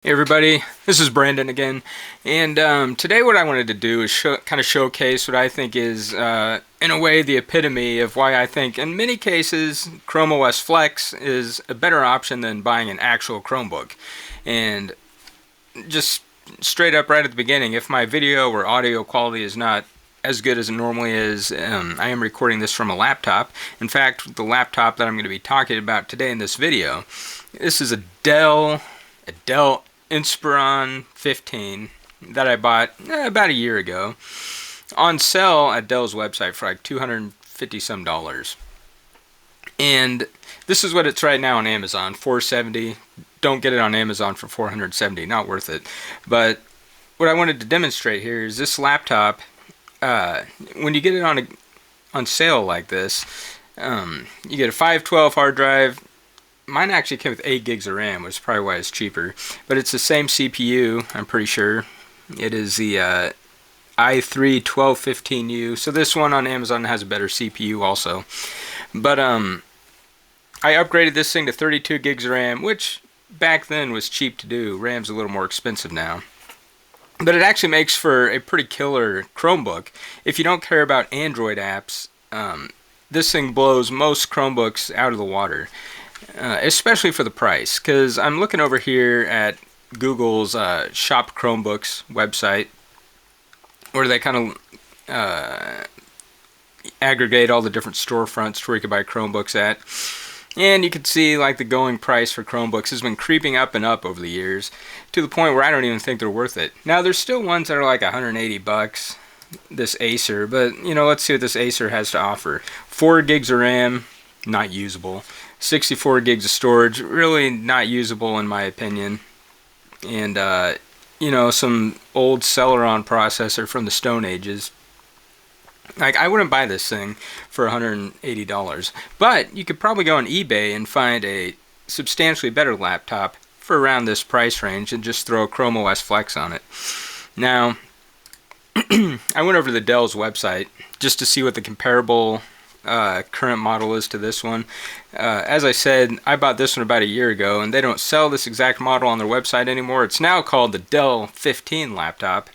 Hey everybody, this is Brandon again, and today what I wanted to do is showcase what I think is, in a way, the epitome of why I think, in many cases, ChromeOS Flex is a better option than buying an actual Chromebook. And just straight up right at the beginning, if my video or audio quality is not as good as it normally is, I am recording this from a laptop. In fact, the laptop that I'm going to be talking about today in this video, this is a Dell Inspiron 15 that I bought about a year ago on sale at Dell's website for like $250 some. And this is what it's right now on Amazon, $470. Don't get it on Amazon for $470, not worth it. But what I wanted to demonstrate here is this laptop, when you get it on sale like this, you get a 512 hard drive. Mine actually came with 8 gigs of RAM, which is probably why it's cheaper. But it's the same CPU, I'm pretty sure. It is the i3-1215U. So this one on Amazon has a better CPU also. But I upgraded this thing to 32 gigs of RAM, which back then was cheap to do. RAM's a little more expensive now. But it actually makes for a pretty killer Chromebook. If you don't care about Android apps, this thing blows most Chromebooks out of the water. Especially for the price, because I'm looking over here at Google's Shop Chromebooks website, where they kind of aggregate all the different storefronts where you can buy Chromebooks at. And you can see like the going price for Chromebooks has been creeping up and up over the years, to the point where I don't even think they're worth it. Now there's still ones that are like $180, this Acer, but you know, let's see what this Acer has to offer. 4 gigs of RAM, not usable. 64 gigs of storage, really not usable in my opinion. And, you know, some old Celeron processor from the Stone Ages. Like, I wouldn't buy this thing for $180. But you could probably go on eBay and find a substantially better laptop for around this price range and just throw a ChromeOS Flex on it. Now, I went over to the Dell's website just to see what the comparable current model is to this one. As I said, I bought this one about a year ago, and they don't sell this exact model on their website anymore. It's now called the Dell 15 laptop,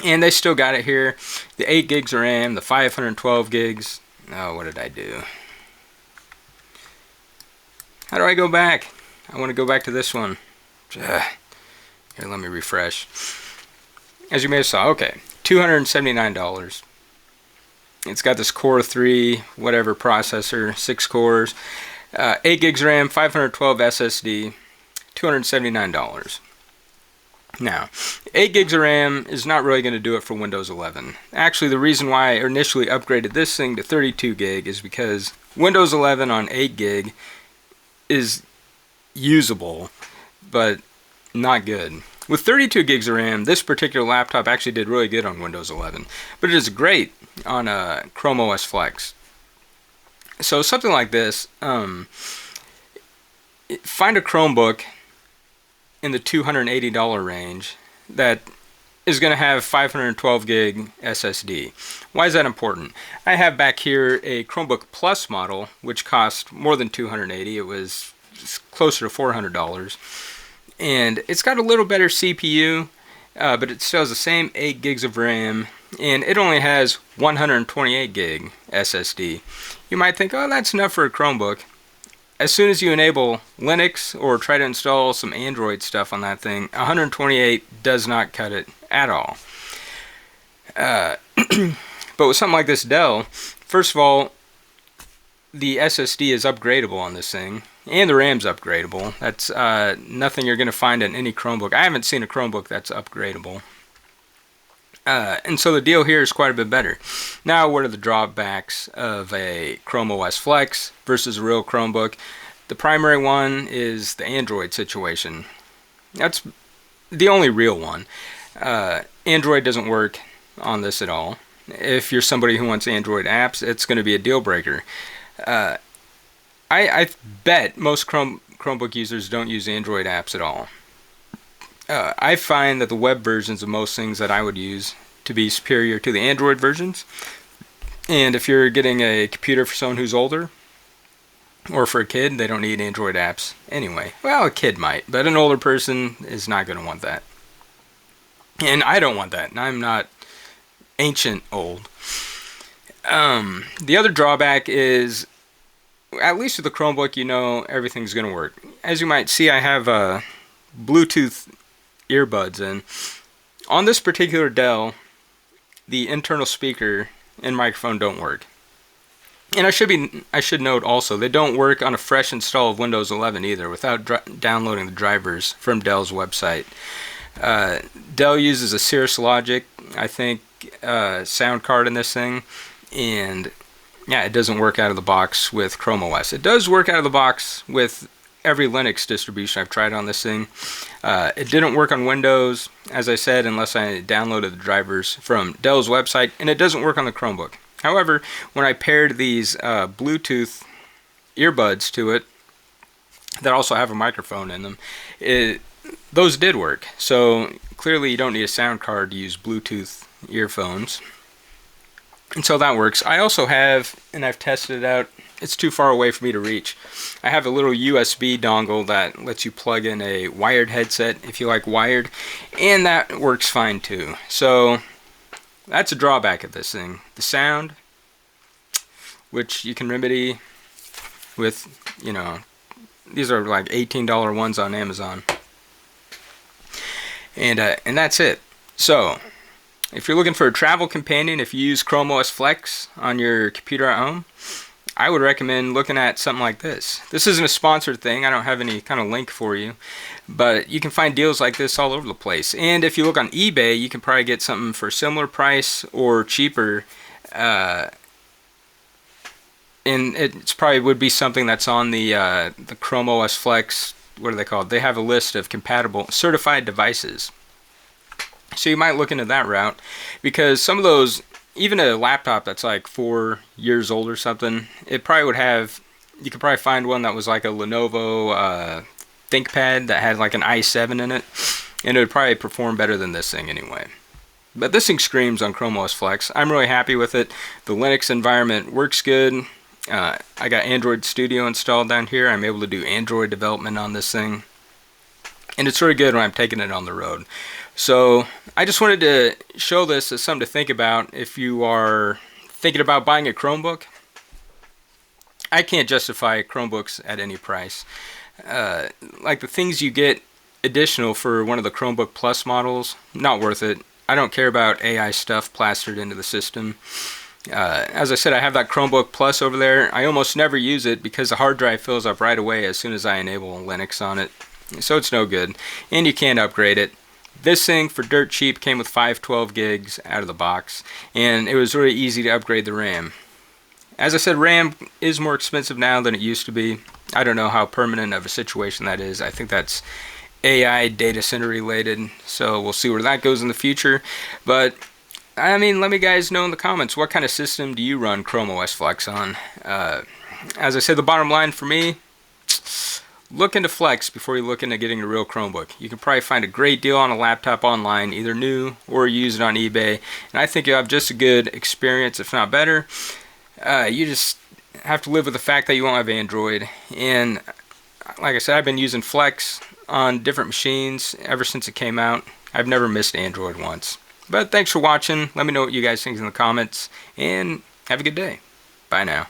and they still got it here. The 8 gigs of RAM, the 512 gigs. Oh, what did I do? How do I go back? I want to go back to this one. Here, let me refresh. As you may have saw, okay, $279. It's got this Core 3, whatever processor, 6 cores, 8 gigs RAM, 512 SSD, $279. Now, 8 gigs of RAM is not really going to do it for Windows 11. Actually, the reason why I initially upgraded this thing to 32 gig is because Windows 11 on 8 gig is usable, but not good. With 32 gigs of RAM, this particular laptop actually did really good on Windows 11, but it is great on ChromeOS Flex. So something like this, find a Chromebook in the $280 range that is going to have 512 gig SSD. Why is that important? I have back here a Chromebook Plus model, which cost more than $280. It was closer to $400. And it's got a little better CPU, but it still has the same 8 gigs of RAM, and it only has 128 gig SSD. You might think, oh, that's enough for a Chromebook. As soon as you enable Linux or try to install some Android stuff on that thing, 128 does not cut it at all. But with something like this Dell, first of all, the SSD is upgradable on this thing, and the RAM's upgradable. That's nothing you're going to find in any Chromebook. I haven't seen a Chromebook that's upgradable. And so the deal here is quite a bit better. Now, what are the drawbacks of a ChromeOS Flex versus a real Chromebook? The primary one is the Android situation. That's the only real one. Android doesn't work on this at all. If you're somebody who wants Android apps, it's going to be a deal breaker. I bet most Chromebook users don't use Android apps at all. I find that the web versions of most things that I would use to be superior to the Android versions. And if you're getting a computer for someone who's older, Or for a kid, they don't need Android apps anyway. Well, a kid might, but an older person is not going to want that. And I don't want that. And I'm not ancient old. The other drawback is, at least with the Chromebook, you know everything's going to work. As you might see, I have Bluetooth earbuds in. On this particular Dell, the internal speaker and microphone don't work. And I should note also, they don't work on a fresh install of Windows 11 either, without downloading the drivers from Dell's website. Dell uses a Cirrus Logic, I think, sound card in this thing, and yeah, it doesn't work out of the box with ChromeOS. It does work out of the box with every Linux distribution I've tried on this thing. It didn't work on Windows, as I said, unless I downloaded the drivers from Dell's website, and it doesn't work on the Chromebook. However, when I paired these Bluetooth earbuds to it, that also have a microphone in them, those did work. So clearly you don't need a sound card to use Bluetooth earphones. And so that works. I also have, and I've tested it out, it's too far away for me to reach. I have a little USB dongle that lets you plug in a wired headset if you like wired, and that works fine too. So that's a drawback of this thing. The sound, which you can remedy with, you know, these are like $18 ones on Amazon. And that's it. So, if you're looking for a travel companion, if you use ChromeOS Flex on your computer at home, I would recommend looking at something like this. This isn't a sponsored thing. I don't have any kind of link for you. But you can find deals like this all over the place. And if you look on eBay, you can probably get something for a similar price or cheaper. And it's probably would be something that's on the ChromeOS Flex, what are they called? They have a list of compatible certified devices. So you might look into that route, because some of those, even a laptop that's like 4 years old or something, it probably would have, you could probably find one that was like a Lenovo ThinkPad that had like an i7 in it, and it would probably perform better than this thing anyway. But this thing screams on ChromeOS Flex. I'm really happy with it. The Linux environment works good. I got Android Studio installed down here. I'm able to do Android development on this thing, and it's really good when I'm taking it on the road. So I just wanted to show this as something to think about if you are thinking about buying a Chromebook. I can't justify Chromebooks at any price. Like the things you get additional for one of the Chromebook Plus models, not worth it. I don't care about AI stuff plastered into the system. As I said, I have that Chromebook Plus over there. I almost never use it because the hard drive fills up right away as soon as I enable Linux on it. So it's no good. And you can't upgrade it. This thing, for dirt cheap, came with 512 gigs out of the box, and it was really easy to upgrade the RAM. As I said, RAM is more expensive now than it used to be. I don't know how permanent of a situation that is. I think that's AI data center related, so we'll see where that goes in the future. But, I mean, let me guys know in the comments, what kind of system do you run ChromeOS Flex on? As I said, the bottom line for me, look into Flex before you look into getting a real Chromebook. You can probably find a great deal on a laptop online, either new or use it on eBay. And I think you'll have just a good experience, if not better. You just have to live with the fact that you won't have Android. And like I said, I've been using Flex on different machines ever since it came out. I've never missed Android once. But thanks for watching. Let me know what you guys think in the comments. And have a good day. Bye now.